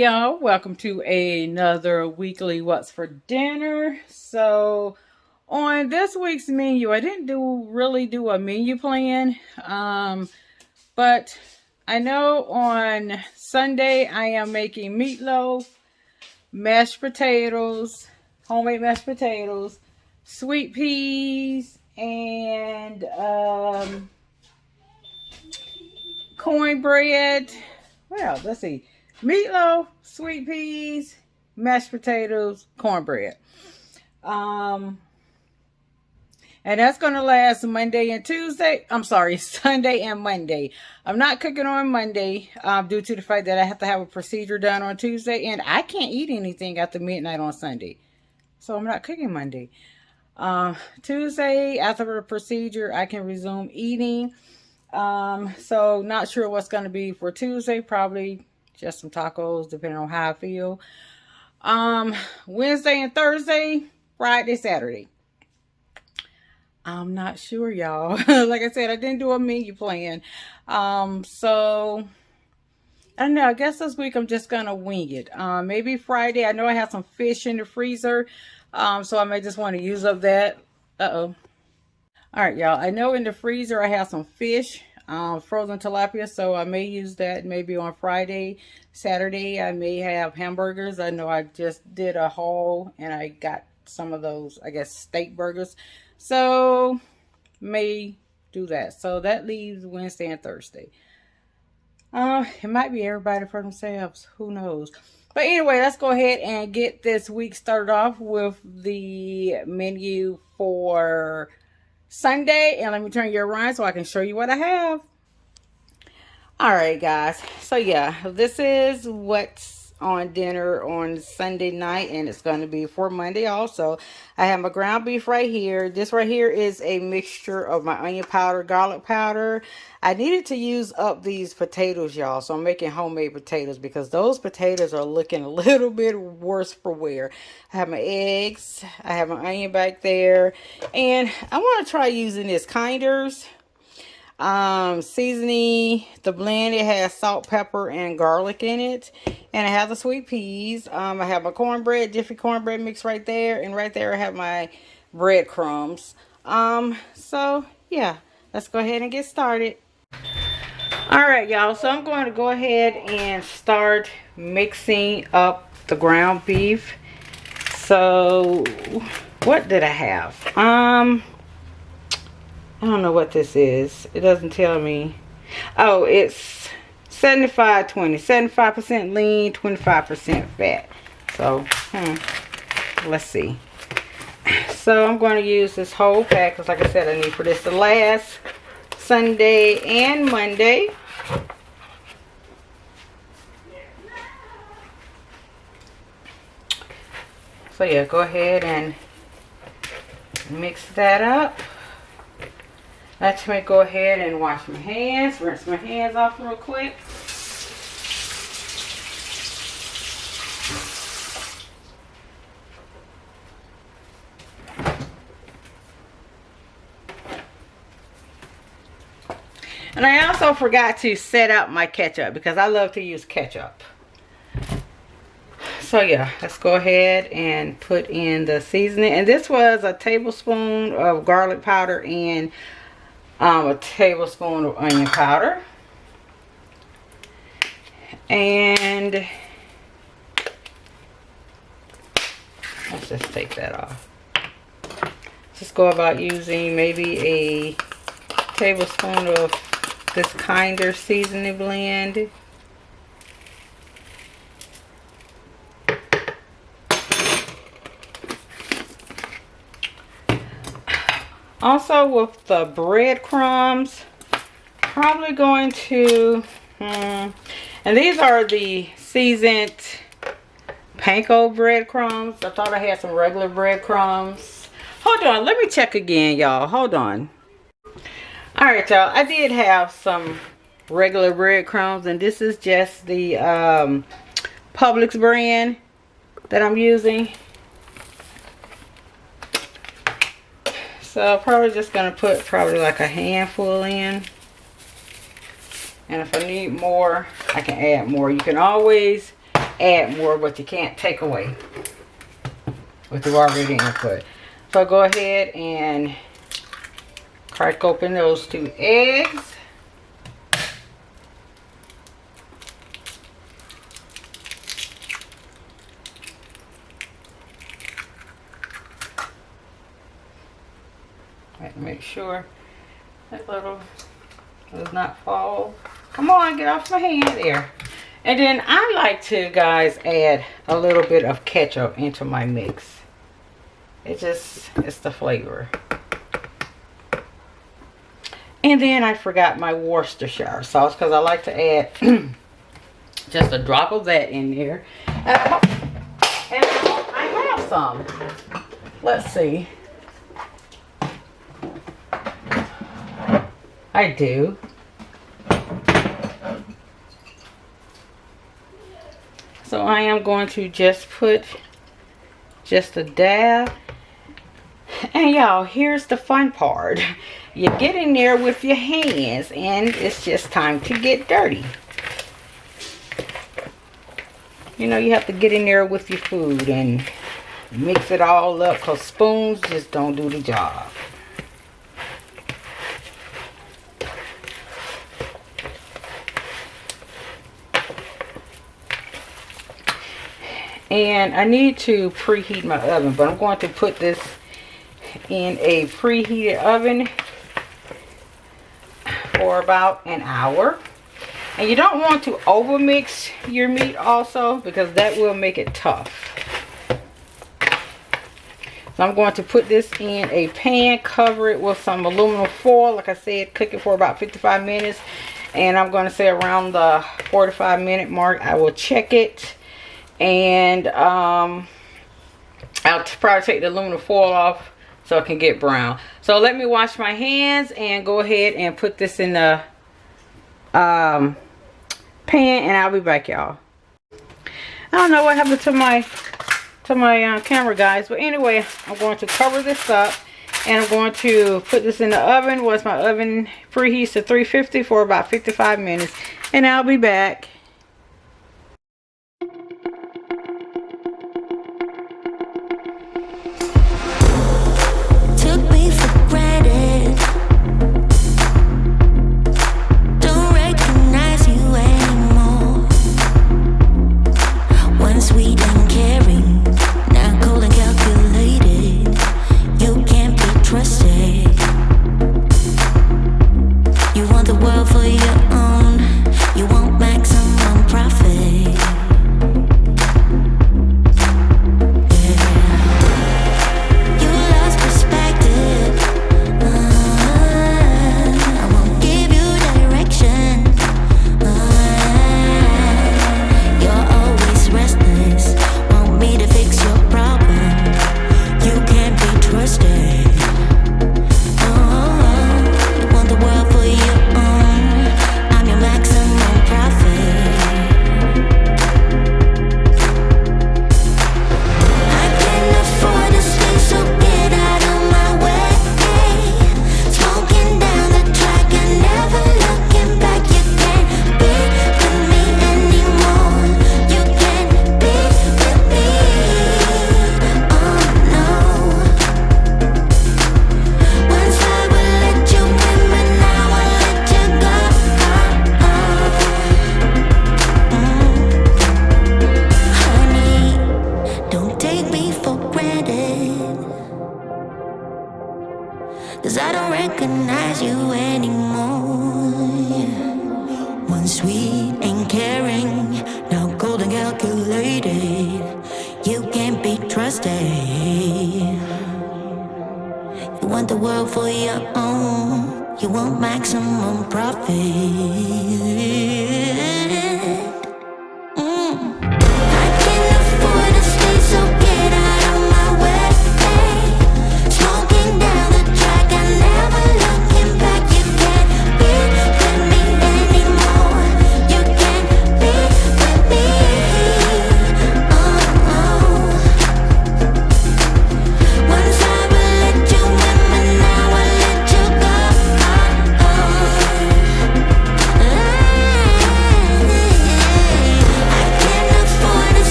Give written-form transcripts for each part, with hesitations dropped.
Hey y'all, welcome to another weekly What's for Dinner. So on this week's menu, I didn't really do a menu plan, but I know on Sunday I am making meatloaf, mashed potatoes, homemade mashed potatoes, sweet peas, and cornbread. Well, let's see. Meatloaf, sweet peas, mashed potatoes, cornbread. And that's going to last Monday and Tuesday. I'm sorry, Sunday and Monday. I'm not cooking on Monday due to the fact that I have to have a procedure done on Tuesday. And I can't eat anything after midnight on Sunday. So I'm not cooking Monday. Tuesday, after the procedure, I can resume eating. So not sure what's going to be for Tuesday. Probably just some tacos, depending on how I feel. Wednesday and Thursday, Friday, Saturday. I'm not sure, y'all. Like I said, I didn't do a menu plan. So I don't know. I guess this week I'm just gonna wing it. Maybe Friday. I know I have some fish in the freezer. So I may just want to use up that. All right, y'all. I know in the freezer I have some fish, frozen tilapia, so I may use that maybe on Friday. Saturday, I may have hamburgers. I know I just did a haul and I got some of those, I guess, steak burgers. So, may do that. So, that leaves Wednesday and Thursday. It might be everybody for themselves. Who knows? But anyway, let's go ahead and get this week started off with the menu for Sunday. And let me turn you around so I can show you what I have. All right, guys. So, yeah, this is what's on dinner on Sunday night, and it's going to be for Monday also. I have my ground beef right here. This right here is a mixture of my onion powder, garlic powder. I needed to use up these potatoes, y'all, so I'm making homemade potatoes because those potatoes are looking a little bit worse for wear. I have my eggs. I have my onion back there, and I want to try using this Kinders seasoning. The blend, it has salt, pepper, and garlic in it. And I have the sweet peas. I have my cornbread, Jiffy cornbread mix right there. And right there I have my breadcrumbs. So yeah, let's go ahead and get started. Alright, y'all, so I'm going to go ahead and start mixing up the ground beef. So what did I have? I don't know what this is. It doesn't tell me. Oh, it's 75-20. 75% lean, 25% fat. So, let's see. So, I'm going to use this whole pack because, like I said, I need for this to last Sunday and Monday. So, yeah, go ahead and mix that up. Let me go ahead and wash my hands, rinse my hands off real quick. And I also forgot to set out my ketchup because I love to use ketchup. So yeah, let's go ahead and put in the seasoning. And this was a tablespoon of garlic powder and a tablespoon of onion powder. And let's just take that off. Just go about using maybe a tablespoon of this Kinder seasoning blend. Also with the breadcrumbs, probably going to, and these are the seasoned panko breadcrumbs. I thought I had some regular breadcrumbs. Hold on, let me check again, y'all. Hold on. Alright, y'all, I did have some regular breadcrumbs, and this is just the Publix brand that I'm using. So probably just going to put probably like a handful in. And if I need more, I can add more. You can always add more, but you can't take away what you've already input. So go ahead and crack open those 2 eggs. Make sure that little does not fall. Come on, get off my hand there. And then I like to, guys, add a little bit of ketchup into my mix. It's the flavor. And then I forgot my Worcestershire sauce, because I like to add just a drop of that in there. And I have some. Let's see. I do. So I am going to just put just a dab. And y'all, here's the fun part. You get in there with your hands and it's just time to get dirty. You know, you have to get in there with your food and mix it all up, because spoons just don't do the job. And I need to preheat my oven, but I'm going to put this in a preheated oven for about an hour. And you don't want to over mix your meat also, because that will make it tough. So I'm going to put this in a pan, cover it with some aluminum foil. Like I said, cook it for about 55 minutes. And I'm going to say around the 45-minute mark, I will check it. And I'll probably take the aluminum foil off so it can get brown. So let me wash my hands and go ahead and put this in the pan, and I'll be back, y'all. I don't know what happened to my camera, guys, but anyway, I'm going to cover this up, and I'm going to put this in the oven. Once my oven preheats to 350 for about 55 minutes, and I'll be back.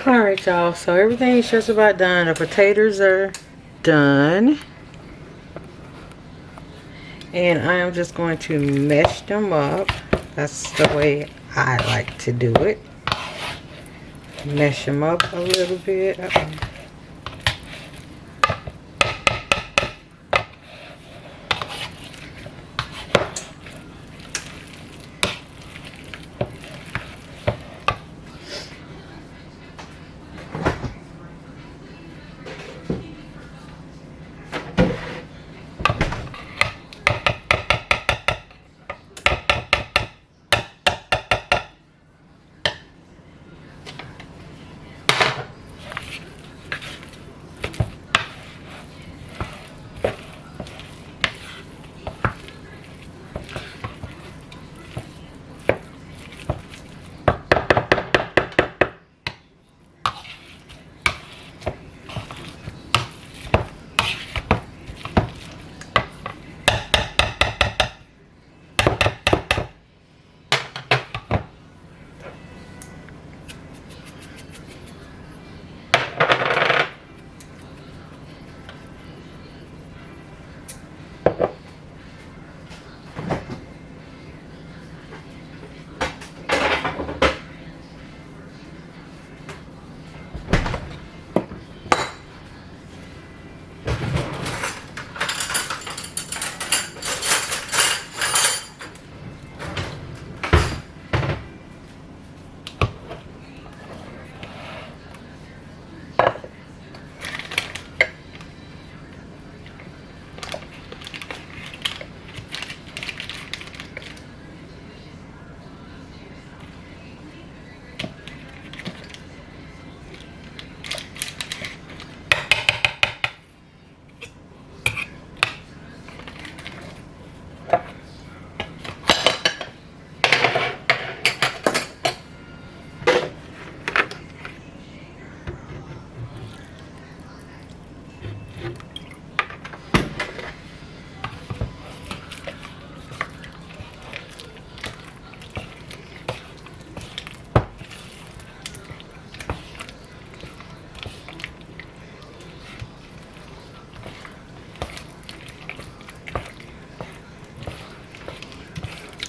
Alright, y'all, so everything's just about done. The potatoes are done. And I am just going to mesh them up. That's the way I like to do it. Mesh them up a little bit.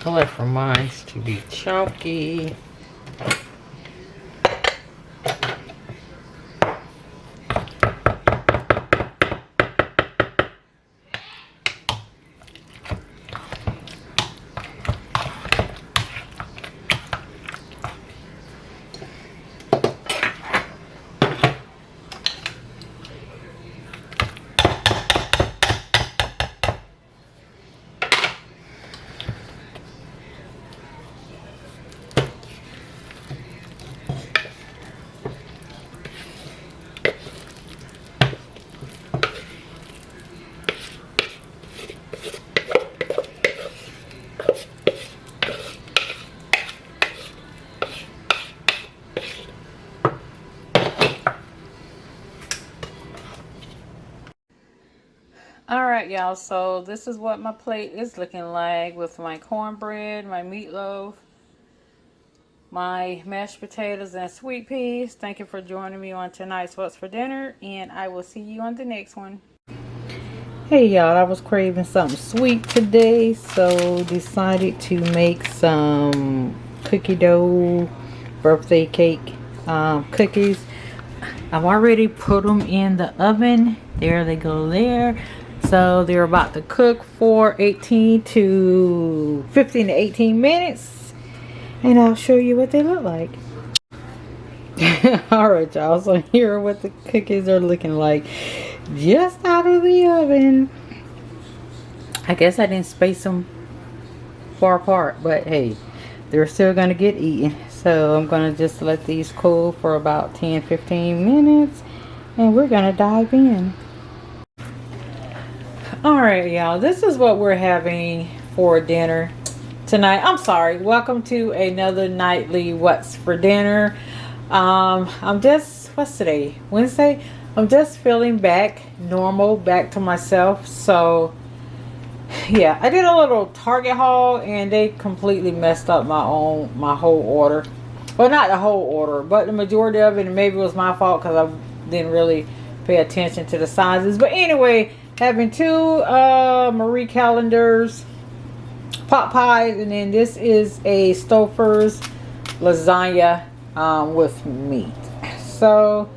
I like for mine to be chunky. Alright, y'all, so this is what my plate is looking like with my cornbread, my meatloaf, my mashed potatoes, and sweet peas. Thank you for joining me on tonight's What's for Dinner, and I will see you on the next one. Hey y'all, I was craving something sweet today, so decided to make some cookie dough birthday cake cookies. I've already put them in the oven. There they go there. So they're about to cook for 15 to 18 minutes. And I'll show you what they look like. Alright y'all, so here are what the cookies are looking like. Just out of the oven. I guess I didn't space them far apart, but hey, they're still going to get eaten. So I'm going to just let these cool for about 10-15 minutes. And we're going to dive in. Alright y'all, this is what we're having for dinner tonight. I'm sorry, welcome to another nightly What's for Dinner. I'm just, what's today? Wednesday? I'm just feeling back normal, back to myself. So yeah, I did a little Target haul and they completely messed up my whole order. Well, not the whole order, but the majority of it. And maybe it was my fault because I didn't really pay attention to the sizes. But anyway, having two Marie calendars, pot pies, and then this is a Stouffer's lasagna with meat. So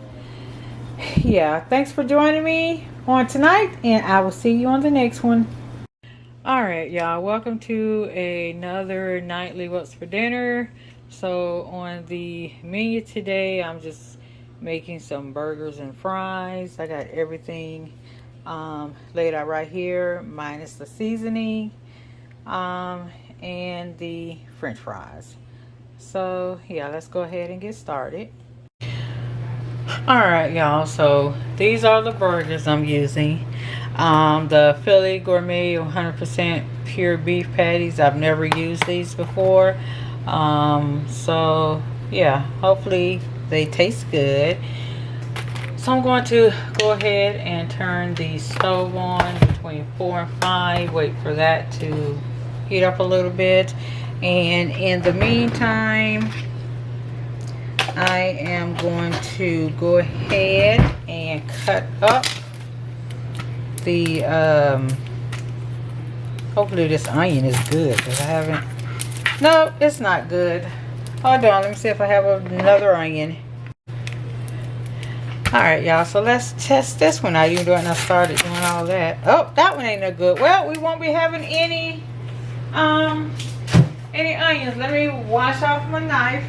yeah, thanks for joining me on tonight, and I will see you on the next one. Alright, y'all, welcome to another nightly What's for Dinner. So on the menu today, I'm just making some burgers and fries. I got everything laid out right here, minus the seasoning and the french fries. So yeah, let's go ahead and get started. Alright, y'all, so these are the burgers I'm using. The Philly Gourmet 100% pure beef patties. I've never used these before. So yeah, hopefully they taste good. So I'm going to go ahead and turn the stove on between 4 and 5. Wait for that to heat up a little bit. And in the meantime, I am going to go ahead and cut up the hopefully this onion is good, because I haven't. No, it's not good. Hold on, let me see if I have another onion. Alright, y'all, so let's test this one out, even though I started doing all that. Oh, that one ain't no good. Well, we won't be having any onions. Let me wash off my knife.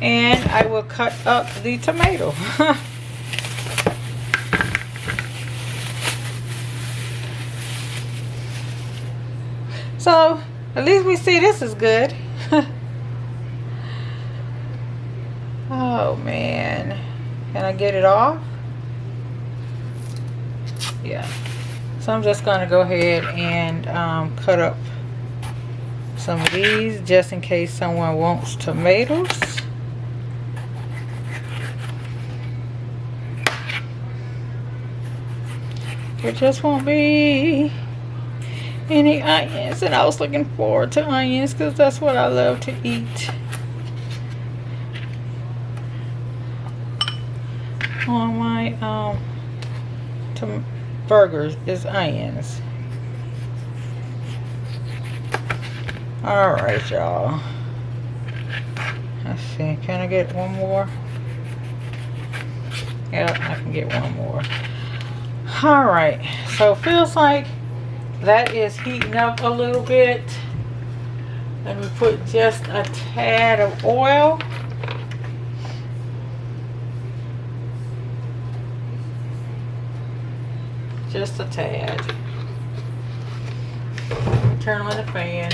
And I will cut up the tomato. So at least we see this is good. Oh man, can I get it off? Yeah. So I'm just gonna go ahead and cut up some of these just in case someone wants tomatoes. There just won't be any onions, and I was looking forward to onions because that's what I love to eat on my burgers is onions. All right, y'all. Let's see, can I get one more? Yeah, I can get one more. All right, so it feels like that is heating up a little bit. Let me put just a tad of oil. Just a tad. Turn on the fan.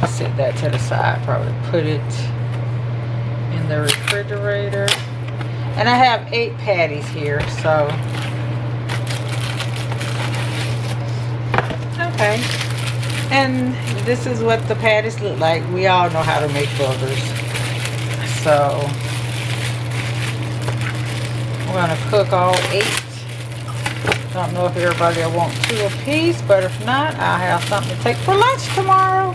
I'll set that to the side. Probably put it in the refrigerator. And I have 8 patties here, so. Okay. And this is what the patties look like. We all know how to make burgers. So, we're going to cook all 8. Don't know if everybody will want 2 a piece, but if not, I'll have something to take for lunch tomorrow.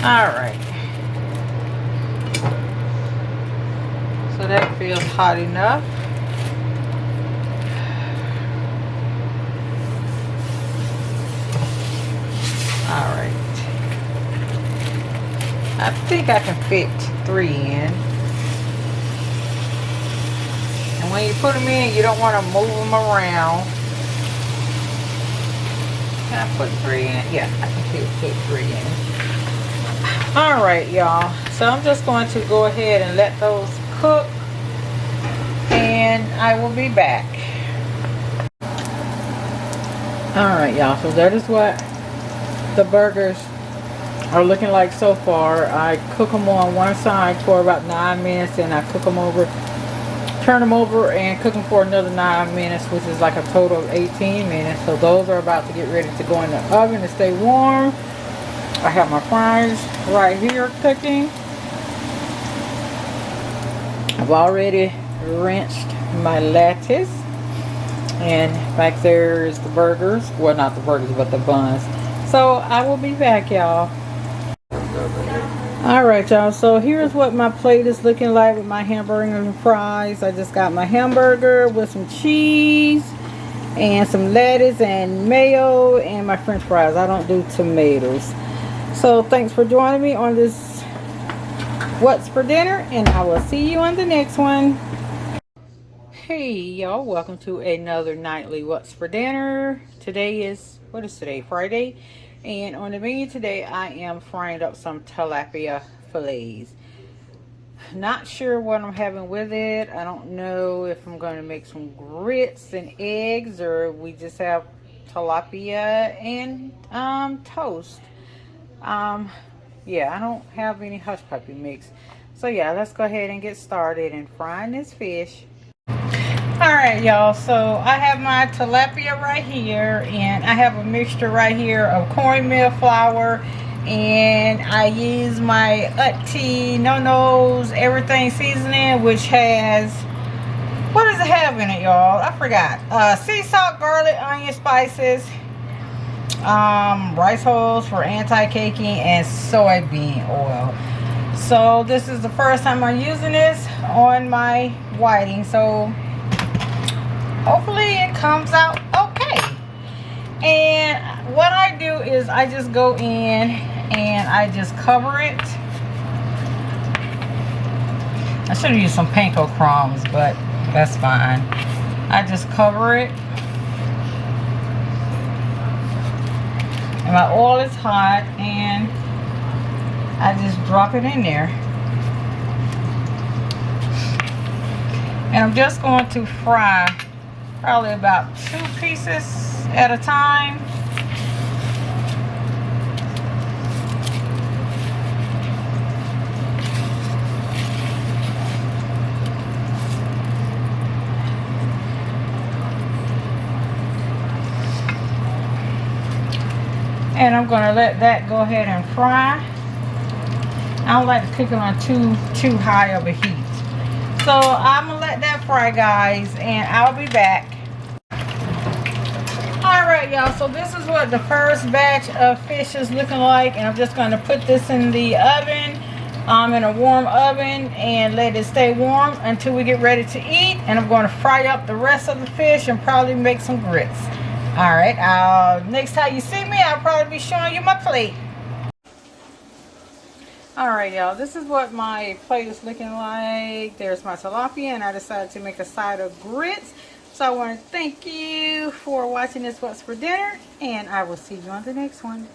Alright, so that feels hot enough. Alright, I think I can fit 3 in. And when you put them in, you don't want to move them around. Can I put 3 in? Yeah, I can put 3 in. Alright, y'all, so I'm just going to go ahead and let those cook, and I will be back. Alright, y'all, so that is what the burgers are looking like so far. I cook them on one side for about 9 minutes, and I cook them over turn them over and cook them for another 9 minutes, which is like a total of 18 minutes. So those are about to get ready to go in the oven to stay warm. I have my fries right here cooking. I've already rinsed my lettuce, and back there is the burgers. Well, not the burgers, but the buns. So I will be back, y'all. Alright, y'all, so here's what my plate is looking like with my hamburger and fries. I just got my hamburger with some cheese and some lettuce and mayo and my french fries. I don't do tomatoes. So thanks for joining me on this What's for Dinner, and I will see you on the next one. Hey y'all, welcome to another nightly What's for Dinner. Today is, what is today? Friday. And on the menu today, I am frying up some tilapia fillets. Not sure what I'm having with it. I don't know if I'm going to make some grits and eggs, or we just have tilapia and toast. Yeah, I don't have any hush puppy mix. So yeah, let's go ahead and get started and frying this fish. Alright y'all, so I have my tilapia right here, and I have a mixture right here of cornmeal flour, and I use my Utty no-nos everything seasoning, which has, what does it have in it, y'all? I forgot. Sea salt, garlic, onion, spices, rice hulls for anti-caking, and soybean oil. So this is the first time I'm using this on my whiting, so hopefully it comes out okay. And what I do is I just go in and I just cover it. I should have used some panko crumbs, but that's fine. I just cover it. And my oil is hot, and I just drop it in there. And I'm just going to fry probably about 2 pieces at a time. And I'm going to let that go ahead and fry. I don't like to cook it on too high of a heat. So I'm going to let that fry, guys, and I'll be back. Alright y'all, so this is what the first batch of fish is looking like, and I'm just going to put this in the oven, in a warm oven, and let it stay warm until we get ready to eat. And I'm going to fry up the rest of the fish and probably make some grits. Alright, next time you see me, I'll probably be showing you my plate. Alright y'all, this is what my plate is looking like. There's my tilapia, and I decided to make a side of grits. So I want to thank you for watching this What's for Dinner, and I will see you on the next one.